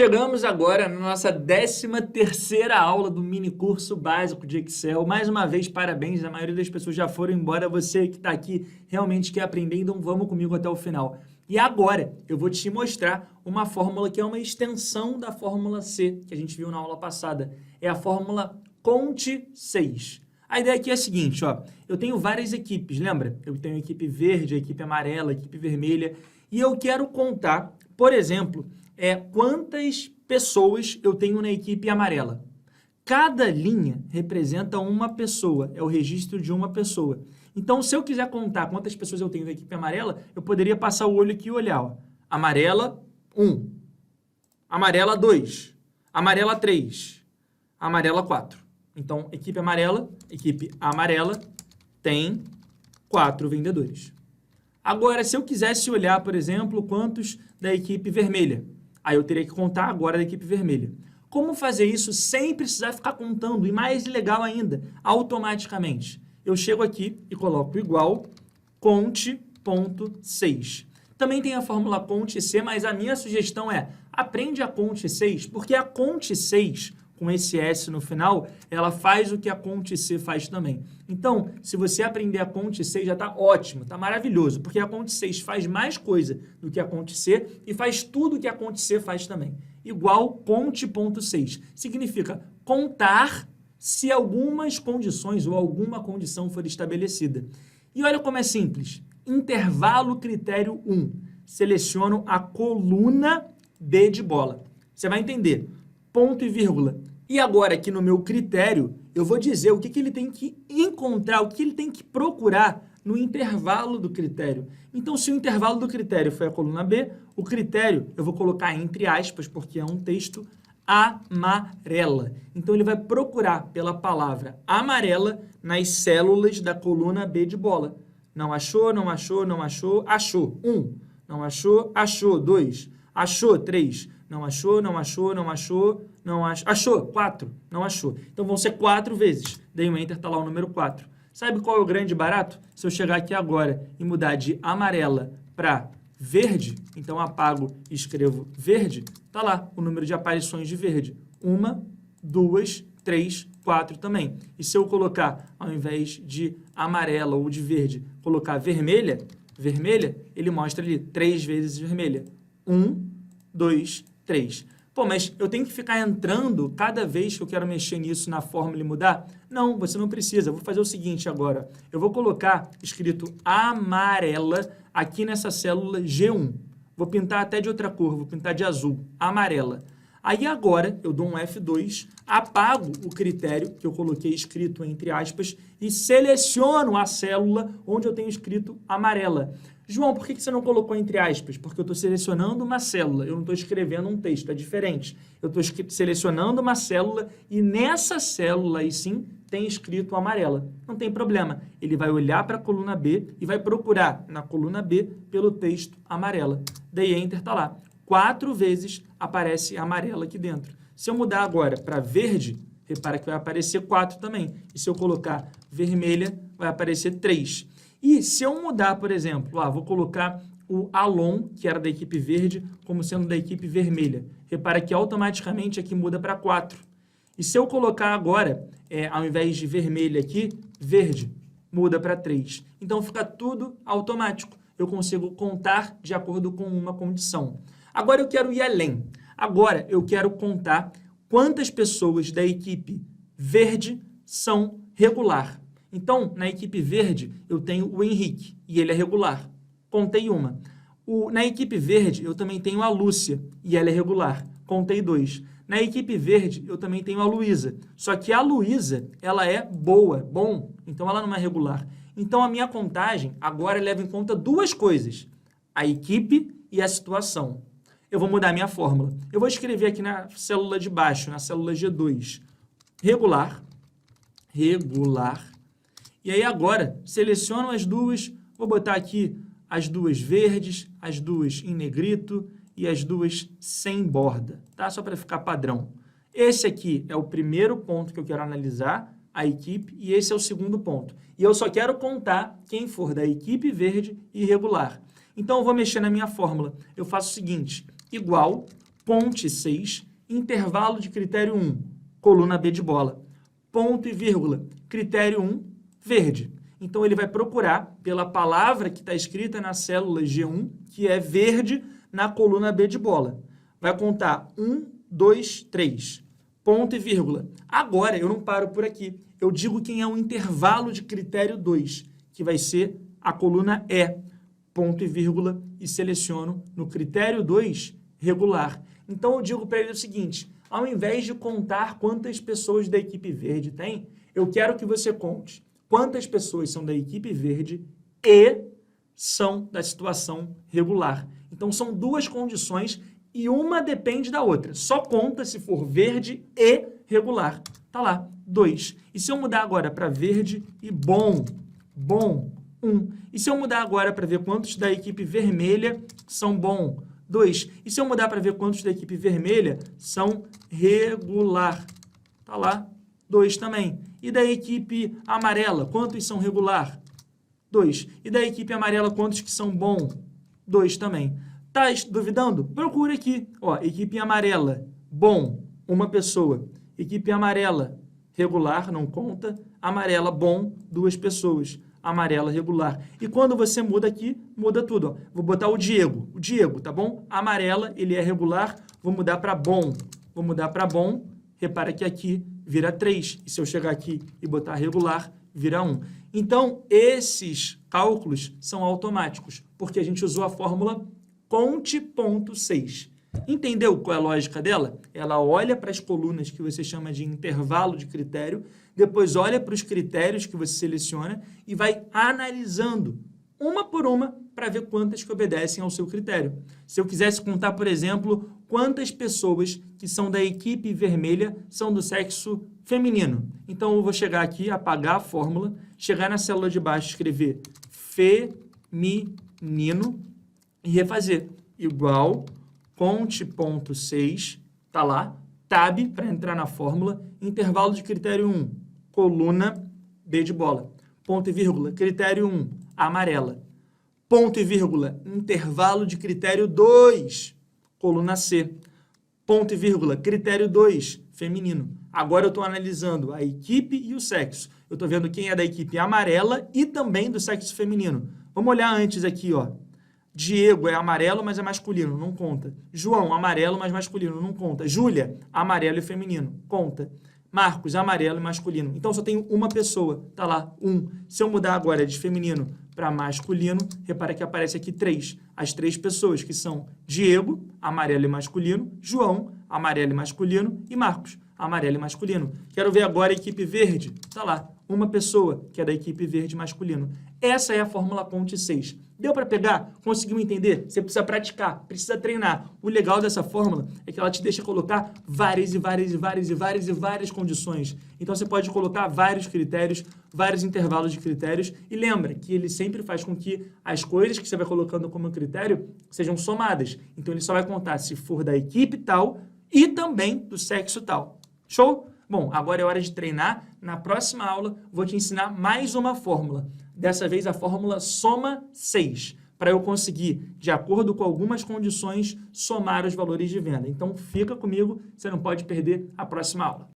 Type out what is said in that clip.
Chegamos agora na nossa 13ª aula do mini curso básico de Excel. Mais uma vez, parabéns, a maioria das pessoas já foram embora. Você que está aqui realmente quer aprender, então vamos comigo até o final. E agora eu vou te mostrar uma fórmula que é uma extensão da fórmula C, que a gente viu na aula passada. É a fórmula Conte 6. A ideia aqui é a seguinte, ó, eu tenho várias equipes, lembra? Eu tenho a equipe verde, a equipe amarela, a equipe vermelha, e eu quero contar, por exemplo, quantas pessoas eu tenho na equipe amarela. Cada linha representa uma pessoa, é o registro de uma pessoa. Então, se eu quiser contar quantas pessoas eu tenho na equipe amarela, eu poderia passar o olho aqui e olhar, ó. Amarela, 1. Amarela, 2. Amarela, 3. Amarela, 4. Então, equipe amarela tem 4 vendedores. Agora, se eu quisesse olhar, por exemplo, quantos da equipe vermelha, aí eu teria que contar agora da equipe vermelha. Como fazer isso sem precisar ficar contando? E mais legal ainda, automaticamente. Eu chego aqui e coloco igual conte.6. Também tem a fórmula Conte C, mas a minha sugestão é aprende a Conte 6, porque a Conte 6, com esse S no final, ela faz o que a Conte C faz também. Então, se você aprender a Conte 6, já está ótimo, está maravilhoso, porque a Conte 6 faz mais coisa do que a Conte C e faz tudo o que a Conte C faz também. Igual conte.6. Significa contar se algumas condições ou alguma condição for estabelecida. E olha como é simples. Intervalo critério 1. Seleciono a coluna B de bola. Você vai entender. Ponto e vírgula. E agora, aqui no meu critério, eu vou dizer o que ele tem que encontrar, o que ele tem que procurar no intervalo do critério. Então, se o intervalo do critério foi a coluna B, o critério eu vou colocar entre aspas, porque é um texto amarela. Então, ele vai procurar pela palavra amarela nas células da coluna B de bola. Não achou, não achou, não achou, achou. 1. Não achou, achou. 2. Achou. 3. Não achou, não achou, não achou, não achou. Achou, 4, não achou. Então, vão ser 4 vezes. Dei um Enter, está lá o número 4. Sabe qual é o grande barato? Se eu chegar aqui agora e mudar de amarela para verde, então apago e escrevo verde, está lá o número de aparições de verde. 1, 2, 3, 4 também. E se eu colocar, ao invés de amarela ou de verde, colocar vermelha, ele mostra ali 3 vezes vermelha. 1, 2, 3. Pô, mas eu tenho que ficar entrando cada vez que eu quero mexer nisso na fórmula e mudar? Não, você não precisa. Eu vou fazer o seguinte agora. Eu vou colocar escrito amarela aqui nessa célula G1. Vou pintar até de outra cor, vou pintar de azul, amarela. Aí agora eu dou um F2, apago o critério que eu coloquei escrito entre aspas e seleciono a célula onde eu tenho escrito amarela. João, por que você não colocou entre aspas? Porque eu estou selecionando uma célula, eu não estou escrevendo um texto, é diferente. Eu estou selecionando uma célula e nessa célula aí sim tem escrito amarela. Não tem problema. Ele vai olhar para a coluna B e vai procurar na coluna B pelo texto amarela. Dei Enter, está lá. 4 vezes aparece amarela aqui dentro. Se eu mudar agora para verde, repara que vai aparecer 4 também. E se eu colocar vermelha, vai aparecer 3. E se eu mudar, por exemplo, vou colocar o Alon, que era da equipe verde, como sendo da equipe vermelha. Repara que automaticamente aqui muda para 4. E se eu colocar agora, ao invés de vermelho aqui, verde, muda para 3. Então fica tudo automático. Eu consigo contar de acordo com uma condição. Agora eu quero ir além. Agora eu quero contar quantas pessoas da equipe verde são regular. Então, na equipe verde, eu tenho o Henrique, e ele é regular. Contei uma. Na equipe verde, eu também tenho a Lúcia, e ela é regular. Contei 2. Na equipe verde, eu também tenho a Luísa. Só que a Luísa, ela é bom, então ela não é regular. Então, a minha contagem agora leva em conta 2 coisas. A equipe e a situação. Eu vou mudar a minha fórmula. Eu vou escrever aqui na célula de baixo, na célula G2, regular. E aí agora, seleciono as duas, vou botar aqui as 2 verdes, as 2 em negrito e as 2 sem borda, tá? Só para ficar padrão. Esse aqui é o primeiro ponto que eu quero analisar, a equipe, e esse é o segundo ponto. E eu só quero contar quem for da equipe verde e regular. Então, eu vou mexer na minha fórmula. Eu faço o seguinte, igual conte 6, intervalo de critério 1, coluna B de bola, ponto e vírgula, critério 1, verde. Então, ele vai procurar pela palavra que está escrita na célula G1, que é verde, na coluna B de bola. Vai contar 1, 2, 3, ponto e vírgula. Agora, eu não paro por aqui. Eu digo quem é o intervalo de critério 2, que vai ser a coluna E, ponto e vírgula, e seleciono no critério 2, regular. Então, eu digo para ele o seguinte, ao invés de contar quantas pessoas da equipe verde tem, eu quero que você conte quantas pessoas são da equipe verde e são da situação regular. Então, são duas condições e uma depende da outra. Só conta se for verde e regular. Tá lá, 2. E se eu mudar agora para verde e bom, 1. E se eu mudar agora para ver quantos da equipe vermelha são bom, 2. E se eu mudar para ver quantos da equipe vermelha são regular, tá lá, 2 também. E da equipe amarela, quantos são regular? 2. E da equipe amarela, quantos que são bom? 2 também. Tá duvidando? Procura aqui. Ó, equipe amarela, bom, uma pessoa. Equipe amarela, regular, não conta. Amarela, bom, 2 pessoas. Amarela, regular. E quando você muda aqui, muda tudo. Ó. Vou botar o Diego, tá bom? Amarela, ele é regular. Vou mudar para bom. Vou mudar para bom. Repara que aqui vira 3. E se eu chegar aqui e botar regular, vira 1. Então, esses cálculos são automáticos, porque a gente usou a fórmula conte.6. Entendeu qual é a lógica dela? Ela olha para as colunas que você chama de intervalo de critério, depois olha para os critérios que você seleciona e vai analisando uma por uma para ver quantas que obedecem ao seu critério. Se eu quisesse contar, por exemplo, quantas pessoas que são da equipe vermelha são do sexo feminino. Então, eu vou chegar aqui, apagar a fórmula, chegar na célula de baixo, escrever feminino e refazer. Igual conte.6, tá lá, tab para entrar na fórmula, intervalo de critério 1, coluna B de bola, ponto e vírgula, critério 1, amarela, ponto e vírgula, intervalo de critério 2, coluna C, ponto e vírgula, critério 2, feminino. Agora eu estou analisando a equipe e o sexo. Eu estou vendo quem é da equipe amarela e também do sexo feminino. Vamos olhar antes aqui, ó. Diego é amarelo, mas é masculino, não conta. João, amarelo, mas masculino, não conta. Júlia, amarelo e feminino, conta. Marcos, amarelo e masculino. Então, só tenho uma pessoa, tá lá, 1. Se eu mudar agora de feminino para masculino, repara que aparece aqui 3. As 3 pessoas que são Diego, amarelo e masculino, João, amarelo e masculino, e Marcos, amarelo e masculino. Quero ver agora a equipe verde, tá lá, uma pessoa que é da equipe verde masculino. Essa é a fórmula Conte 6. Deu para pegar? Conseguiu entender? Você precisa praticar, precisa treinar. O legal dessa fórmula é que ela te deixa colocar várias condições. Então, você pode colocar vários critérios, vários intervalos de critérios. E lembra que ele sempre faz com que as coisas que você vai colocando como critério sejam somadas. Então, ele só vai contar se for da equipe tal e também do sexo tal. Show? Bom, agora é hora de treinar. Na próxima aula, vou te ensinar mais uma fórmula. Dessa vez, a fórmula soma 6, para eu conseguir, de acordo com algumas condições, somar os valores de venda. Então, fica comigo, você não pode perder a próxima aula.